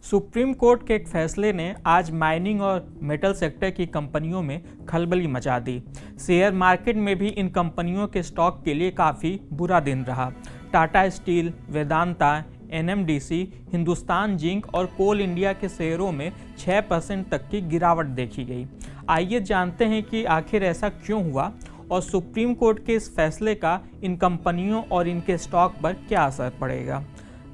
Supreme court के एक फैसले ने आज माइनिंग और मेटल सेक्टर की कंपनियों में खलबली मचा दी। शेयर मार्केट में भी इन कंपनियों के स्टॉक के लिए काफ़ी बुरा दिन रहा। Tata steel, Vedanta, NMDC, Hindustan zinc और कोल इंडिया के शेयरों में 6% तक की गिरावट देखी गई। आइए जानते हैं कि आखिर ऐसा क्यों हुआ और सुप्रीम कोर्ट के इस फैसले का इन कंपनियों और इनके स्टॉक पर क्या असर पड़ेगा।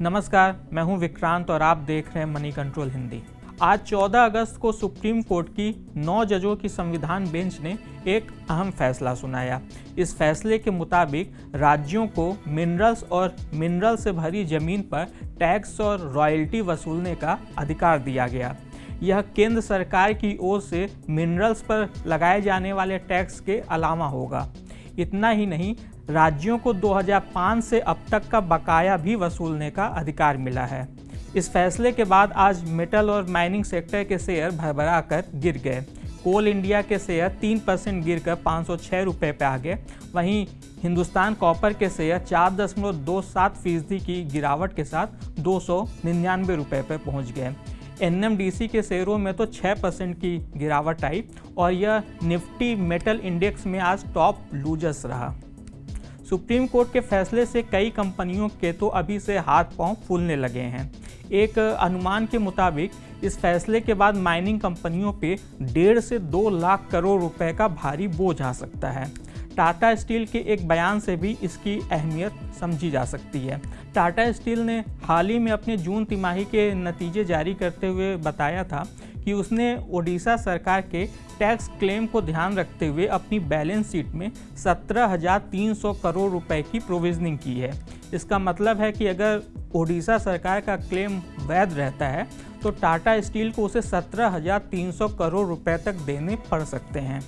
नमस्कार, मैं हूं विक्रांत और आप देख रहे हैं मनी कंट्रोल हिंदी। आज 14 अगस्त को सुप्रीम कोर्ट की 9 जजों की संविधान बेंच ने एक अहम फैसला सुनाया। इस फैसले के मुताबिक राज्यों को मिनरल्स और मिनरल से भरी जमीन पर टैक्स और रॉयल्टी वसूलने का अधिकार दिया गया। यह केंद्र सरकार की ओर से मिनरल्स पर लगाए जाने वाले टैक्स के अलावा होगा। इतना ही नहीं, राज्यों को 2005 से अब तक का बकाया भी वसूलने का अधिकार मिला है। इस फैसले के बाद आज मेटल और माइनिंग सेक्टर के शेयर भरभरा कर गिर गए। कोल इंडिया के शेयर 3% गिरकर 506 रुपये पे आ गए। वहीं हिंदुस्तान कॉपर के शेयर 4.27% की गिरावट के साथ 299 रुपये पर पहुँच गए। एनएमडीसी के शेयरों में तो 6% की गिरावट आई और यह निफ्टी मेटल इंडेक्स में आज टॉप लूजर्स रहा। सुप्रीम कोर्ट के फैसले से कई कंपनियों के तो अभी से हाथ पांव फूलने लगे हैं। एक अनुमान के मुताबिक इस फैसले के बाद माइनिंग कंपनियों पे 1.5 से 2 लाख करोड़ रुपए का भारी बोझ आ सकता है। टाटा स्टील के एक बयान से भी इसकी अहमियत समझी जा सकती है। टाटा स्टील ने हाल ही में अपने जून तिमाही के नतीजे जारी करते हुए बताया था कि उसने ओडिशा सरकार के टैक्स क्लेम को ध्यान रखते हुए अपनी बैलेंस शीट में 17,300 करोड़ रुपए की प्रोविजनिंग की है। इसका मतलब है कि अगर ओडिशा सरकार का क्लेम वैध रहता है तो टाटा स्टील को उसे 17,300 करोड़ रुपए तक देने पड़ सकते हैं।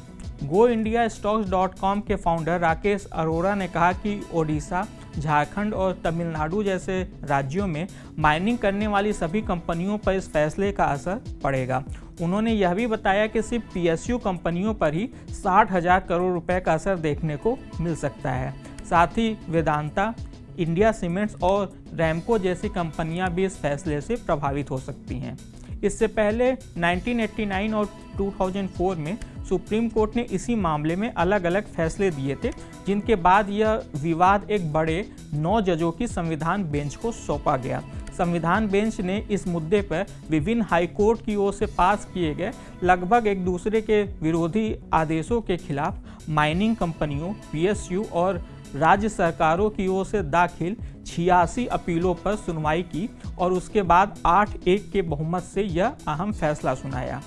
GoIndiaStocks.com के फाउंडर राकेश अरोड़ा ने कहा कि ओडिशा, झारखंड और तमिलनाडु जैसे राज्यों में माइनिंग करने वाली सभी कंपनियों पर इस फैसले का असर पड़ेगा। उन्होंने यह भी बताया कि सिर्फ पीएसयू कंपनियों पर ही 60,000 करोड़ रुपए का असर देखने को मिल सकता है। साथ ही वेदांता, इंडिया सीमेंट्स और रैमको जैसी कंपनियां भी इस फैसले से प्रभावित हो सकती हैं। इससे पहले 1989 और 2004 में सुप्रीम कोर्ट ने इसी मामले में अलग अलग फैसले दिए थे, जिनके बाद यह विवाद एक बड़े 9 जजों की संविधान बेंच को सौंपा गया। संविधान बेंच ने इस मुद्दे पर विभिन्न हाई कोर्ट की ओर से पास किए गए लगभग एक दूसरे के विरोधी आदेशों के खिलाफ माइनिंग कंपनियों, पीएसयू और राज्य सरकारों की ओर से दाखिल 86 अपीलों पर सुनवाई की और उसके बाद 8-1 के बहुमत से यह अहम फैसला सुनाया।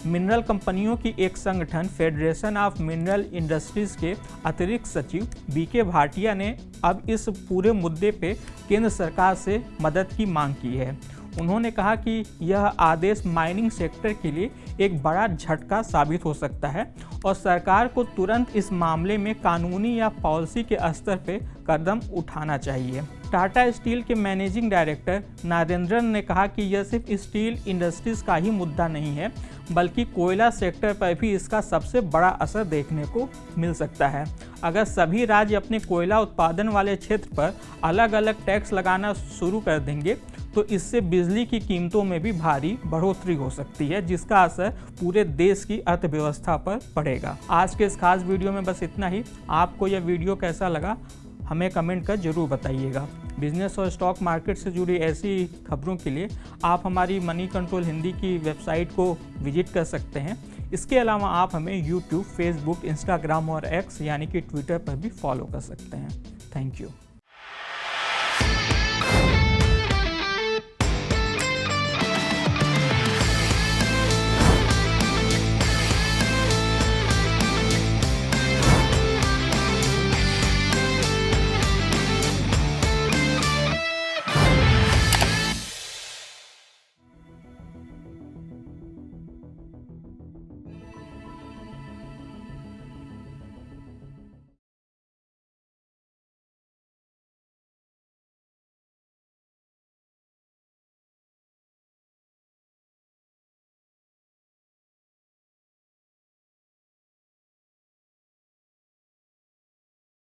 मिनरल कंपनियों की एक संगठन फेडरेशन ऑफ मिनरल इंडस्ट्रीज के अतिरिक्त सचिव बीके भाटिया ने अब इस पूरे मुद्दे पे केंद्र सरकार से मदद की मांग की है। उन्होंने कहा कि यह आदेश माइनिंग सेक्टर के लिए एक बड़ा झटका साबित हो सकता है और सरकार को तुरंत इस मामले में कानूनी या पॉलिसी के स्तर पर कदम उठाना चाहिए। टाटा स्टील के मैनेजिंग डायरेक्टर नारेंद्रन ने कहा कि यह सिर्फ स्टील इंडस्ट्रीज का ही मुद्दा नहीं है, बल्कि कोयला सेक्टर पर भी इसका सबसे बड़ा असर देखने को मिल सकता है। अगर सभी राज्य अपने कोयला उत्पादन वाले क्षेत्र पर अलग अलग टैक्स लगाना शुरू कर देंगे तो इससे बिजली की कीमतों में भी भारी बढ़ोतरी हो सकती है, जिसका असर पूरे देश की अर्थव्यवस्था पर पड़ेगा। आज के इस खास वीडियो में बस इतना ही। आपको यह वीडियो कैसा लगा हमें कमेंट कर जरूर बताइएगा। बिजनेस और स्टॉक मार्केट से जुड़ी ऐसी खबरों के लिए आप हमारी मनी कंट्रोल हिंदी की वेबसाइट को विजिट कर सकते हैं। इसके अलावा आप हमें यूट्यूब, फेसबुक, इंस्टाग्राम और एक्स यानी कि ट्विटर पर भी फॉलो कर सकते हैं। Thank you.